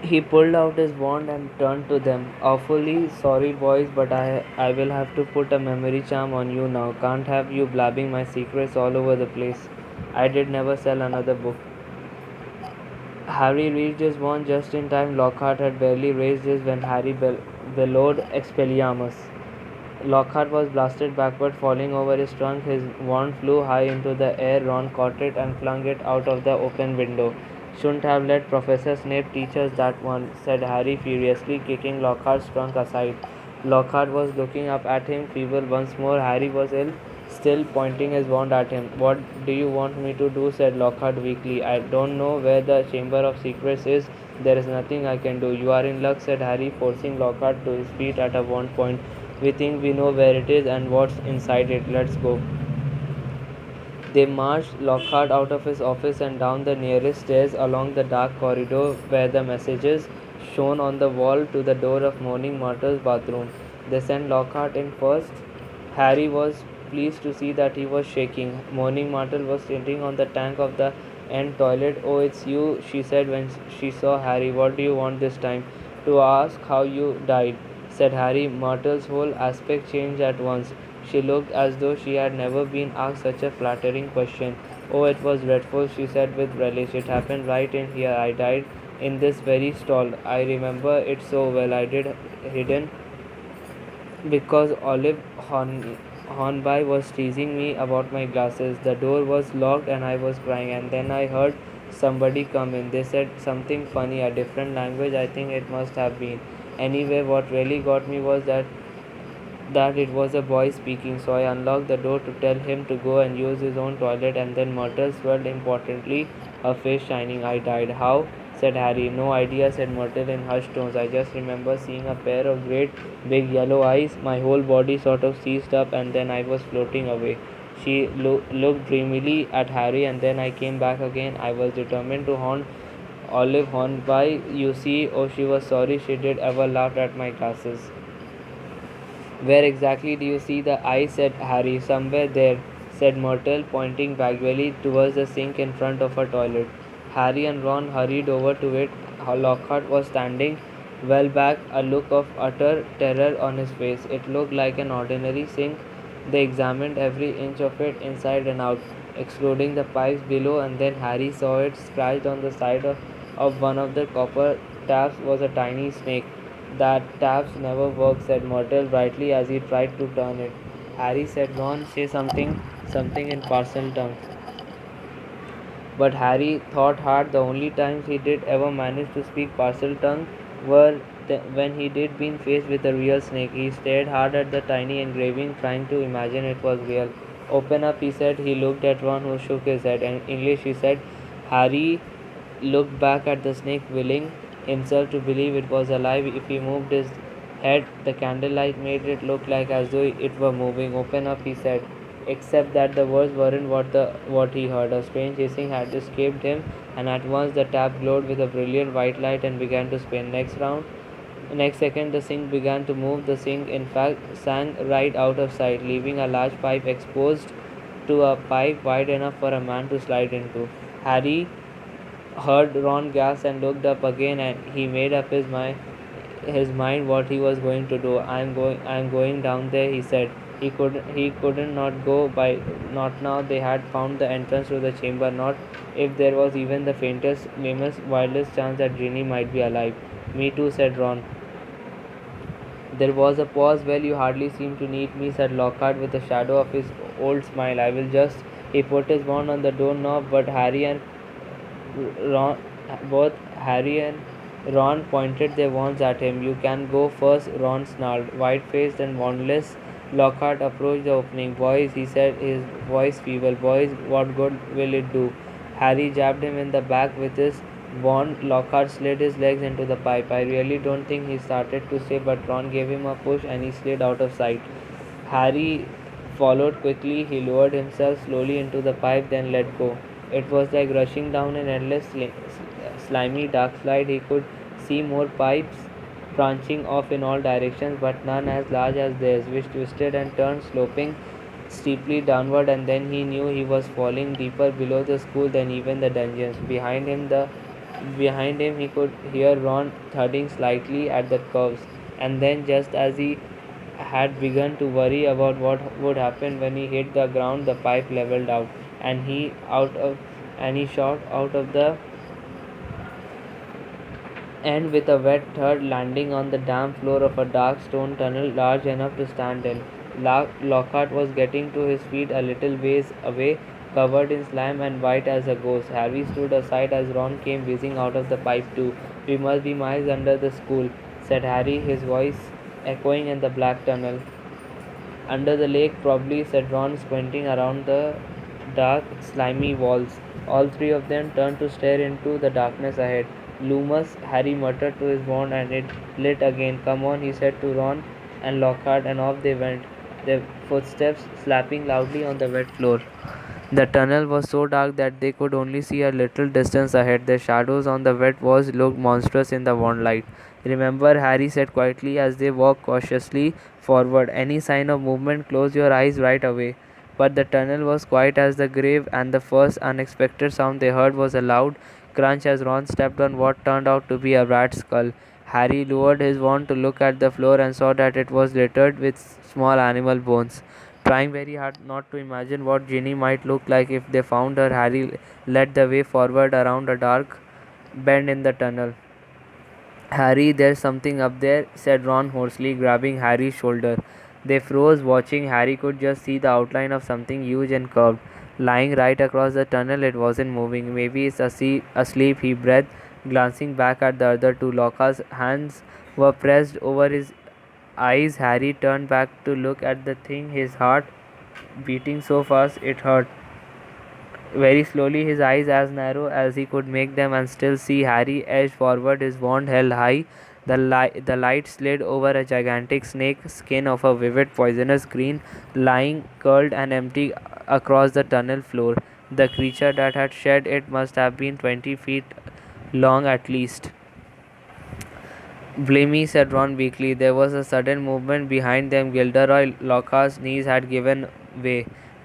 He pulled out his wand and turned to them. Awfully sorry, boys, but I will have to put a memory charm on you now. Can't have you blabbing my secrets all over the place. I did never sell another book. Harry reached his wand just in time. Lockhart had barely raised his when Harry bellowed Expelliarmus. Lockhart was blasted backward, falling over his trunk. His wand flew high into the air. Ron caught it and flung it out of the open window. Shouldn't have let Professor Snape teach us that one, said Harry furiously, kicking Lockhart's trunk aside. Lockhart was looking up at him, feeble once more. Harry was ill, still pointing his wand at him. What do you want me to do? Said Lockhart weakly. I don't know where the Chamber of Secrets is. There is nothing I can do. You are in luck, said Harry, forcing Lockhart to his feet at a one point. We think we know where it is and what's inside it. Let's go. They marched Lockhart out of his office and down the nearest stairs along the dark corridor where the messages shone on the wall to the door of Moaning Myrtle's bathroom. They sent Lockhart in first. Harry was pleased to see that he was shaking. Moaning Myrtle was sitting on the tank of the end toilet. Oh, it's you, she said when she saw Harry. What do you want this time? To ask how you died, said Harry. Myrtle's whole aspect changed at once. She looked as though she had never been asked such a flattering question. Oh, it was dreadful, she said with relish. It happened right in here. I died in this very stall. I remember it so well. I did hidden because Olive Hornby was teasing me about my glasses. The door was locked and I was crying, and then I heard somebody come in. They said something funny, a different language, I think it must have been. Anyway, what really got me was that it was a boy speaking, so I unlocked the door to tell him to go and use his own toilet, and then Myrtle swelled importantly, her face shining. I died. How? Said Harry. No idea, said Myrtle in hushed tones. I just remember seeing a pair of great big yellow eyes. My whole body sort of seized up, and then I was floating away. She looked dreamily at Harry, and then I came back again. I was determined to haunt Olive Hornby. You see, oh, she was sorry she did ever laughed at my glasses. Where exactly do you see the eye? Said Harry. Somewhere there, said Myrtle, pointing vaguely towards the sink in front of her toilet. Harry and Ron hurried over to it. Lockhart was standing well back, a look of utter terror on his face. It looked like an ordinary sink. They examined every inch of it inside and out, excluding the pipes below, and then Harry saw it scratched on the side of one of the copper taps was a tiny snake. That taps never work, said Myrtle brightly as he tried to turn it. Harry said, Ron, say something in parcel tongue. But Harry thought hard. The only times he did ever manage to speak parcel tongue were when he did been faced with a real snake. He stared hard at the tiny engraving, trying to imagine it was real. Open up, he said. He looked at Ron, who shook his head. In English, he said. Harry looked back at the snake, willing himself to believe it was alive. If he moved his head, the candlelight made it look like as though it were moving. Open up, he said. Except that the words weren't what he heard. A strange hissing had escaped him, and at once the tap glowed with a brilliant white light and began to spin. Next second, the sink began to move. The sink, in fact, sank right out of sight, leaving a large pipe exposed to a pipe wide enough for a man to slide into. Harry heard Ron gasp and looked up again, and he made up his mind what he was going to do. I'm going down there, he said. He couldn't not go by. Not now. They had found the entrance to the chamber. Not if there was even the faintest, lamest, wildest chance that Ginny might be alive. Me too, said Ron. There was a pause. Well, you hardly seem to need me, said Lockhart with a shadow of his old smile. I will just. He put his wand on the doorknob, but Harry and Ron, both Harry and Ron pointed their wands at him. You can go first, Ron snarled. White-faced and wandless, Lockhart approached the opening. Boys, he said, his voice feeble. Boys, what good will it do? Harry jabbed him in the back with his wand. Lockhart slid his legs into the pipe. I really don't think he started to say, but Ron gave him a push and he slid out of sight. Harry followed quickly. He lowered himself slowly into the pipe, then let go. It was like rushing down an endless, slimy, dark slide. He could see more pipes branching off in all directions, but none as large as theirs, which twisted and turned, sloping steeply downward, and then he knew he was falling deeper below the school than even the dungeons. Behind him, the Behind him, he could hear Ron thudding slightly at the curves, and then, just as he had begun to worry about what would happen when he hit the ground, the pipe leveled out, and he shot out of the end with a wet thud, landing on the damp floor of a dark stone tunnel large enough to stand in. Lockhart was getting to his feet a little ways away, covered in slime and white as a ghost. Harry stood aside as Ron came whizzing out of the pipe too. "We must be miles under the school," said Harry, his voice echoing in the black tunnel. "Under the lake, probably," said Ron, squinting around the dark, slimy walls. All three of them turned to stare into the darkness ahead. "Loomis," Harry muttered to his wand, and it lit again. "Come on," he said to Ron and Lockhart, and off they went, their footsteps slapping loudly on the wet floor. The tunnel was so dark that they could only see a little distance ahead. The shadows on the wet walls looked monstrous in the wan light. "Remember," Harry said quietly as they walked cautiously forward, "any sign of movement, close your eyes right away." But the tunnel was quiet as the grave, and the first unexpected sound they heard was a loud crunch as Ron stepped on what turned out to be a rat's skull. Harry lowered his wand to look at the floor and saw that it was littered with small animal bones. Trying very hard not to imagine what Ginny might look like if they found her, Harry led the way forward around a dark bend in the tunnel. "Harry, there's something up there," said Ron hoarsely, grabbing Harry's shoulder. They froze, watching. Harry could just see the outline of something huge and curved. Lying right across the tunnel, it wasn't moving. "Maybe it's asleep," he breathed, glancing back at the other two. Lockhart's hands were pressed over his eyes. Harry turned back to look at the thing, his heart beating so fast it hurt. Very slowly, his eyes as narrow as he could make them and still see, Harry edged forward, his wand held high. The light slid over a gigantic snake skin of a vivid poisonous green, lying curled and empty across the tunnel floor. The creature that had shed it must have been 20 feet long at least. "Blimey," said Ron weakly. There was a sudden movement behind them. Gilderoy Lockhart's knees had given way.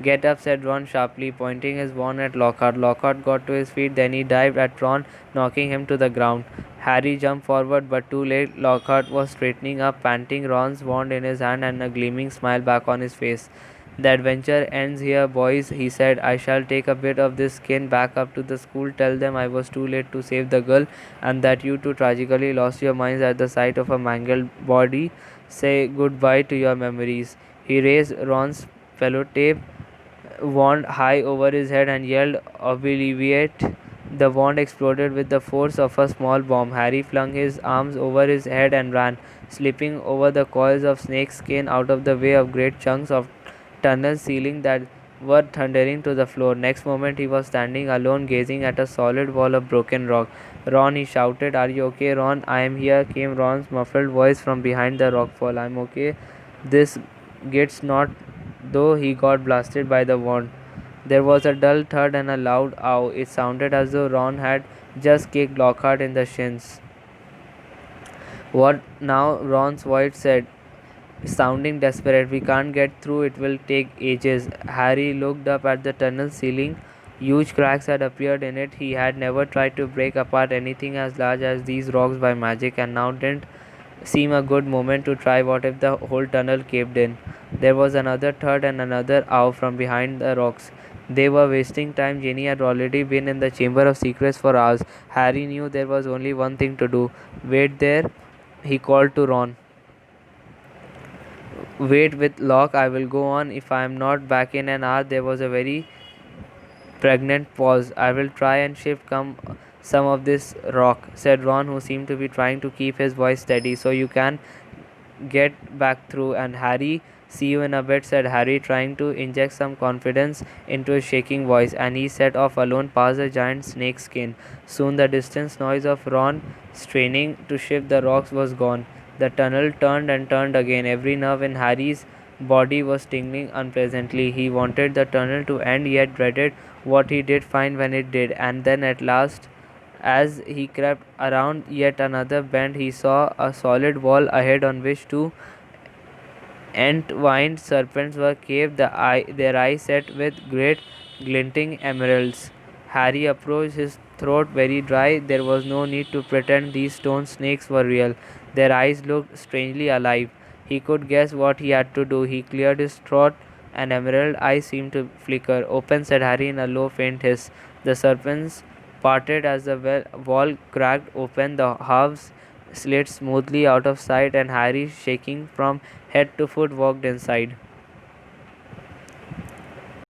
"Get up," said Ron sharply, pointing his wand at Lockhart. Lockhart got to his feet, then he dived at Ron, knocking him to the ground. Harry jumped forward, but too late. Lockhart was straightening up, panting, Ron's wand in his hand and a gleaming smile back on his face. "The adventure ends here, boys," he said. "I shall take a bit of this skin back up to the school, tell them I was too late to save the girl, and that you two tragically lost your minds at the sight of a mangled body. Say goodbye to your memories." He raised Ron's tape wand high over his head and yelled, "Obliviate!" The wand exploded with the force of a small bomb. Harry flung his arms over his head and ran, slipping over the coils of snake skin out of the way of great chunks of tunnel ceiling that were thundering to the floor. Next moment, he was standing alone, gazing at a solid wall of broken rock. "Ron," he shouted. "Are you okay, Ron?" "I am here," came Ron's muffled voice from behind the rockfall. "I'm okay. This gets not, though." He got blasted by the wand. There was a dull thud and a loud ow. It sounded as though Ron had just kicked Lockhart in the shins. "What now?" Ron's voice said, sounding desperate. "We can't get through. It will take ages." Harry looked up at the tunnel ceiling. Huge cracks had appeared in it. He had never tried to break apart anything as large as these rocks by magic, and now didn't seem a good moment to try. What if the whole tunnel caved in? There was another thud and another ow from behind the rocks. They were wasting time. Ginny had already been in the Chamber of Secrets for hours. Harry knew there was only one thing to do. "Wait there," he called to Ron. "Wait with Locke. I will go on. If I am not back in an hour." There was a very pregnant pause. "I will try and shift some of this rock," said Ron, who seemed to be trying to keep his voice steady, "so you can get back through." "And Harry, see you in a bit," said Harry, trying to inject some confidence into his shaking voice, and he set off alone past the giant snake skin. Soon the distant noise of Ron straining to shift the rocks was gone. The tunnel turned and turned again. Every nerve in Harry's body was tingling unpleasantly. He wanted the tunnel to end, yet dreaded what he did find when it did. And then at last, as he crept around yet another bend, he saw a solid wall ahead on which two entwined serpents were carved, their eyes set with great glinting emeralds. Harry approached, his throat very dry. There was no need to pretend these stone snakes were real. Their eyes looked strangely alive. He could guess what he had to do. He cleared his throat. An emerald eye seemed to flicker. "Open," said Harry in a low, faint hiss. The serpents parted as the wall cracked open. The halves slid smoothly out of sight, and Harry, shaking from head to foot, walked inside.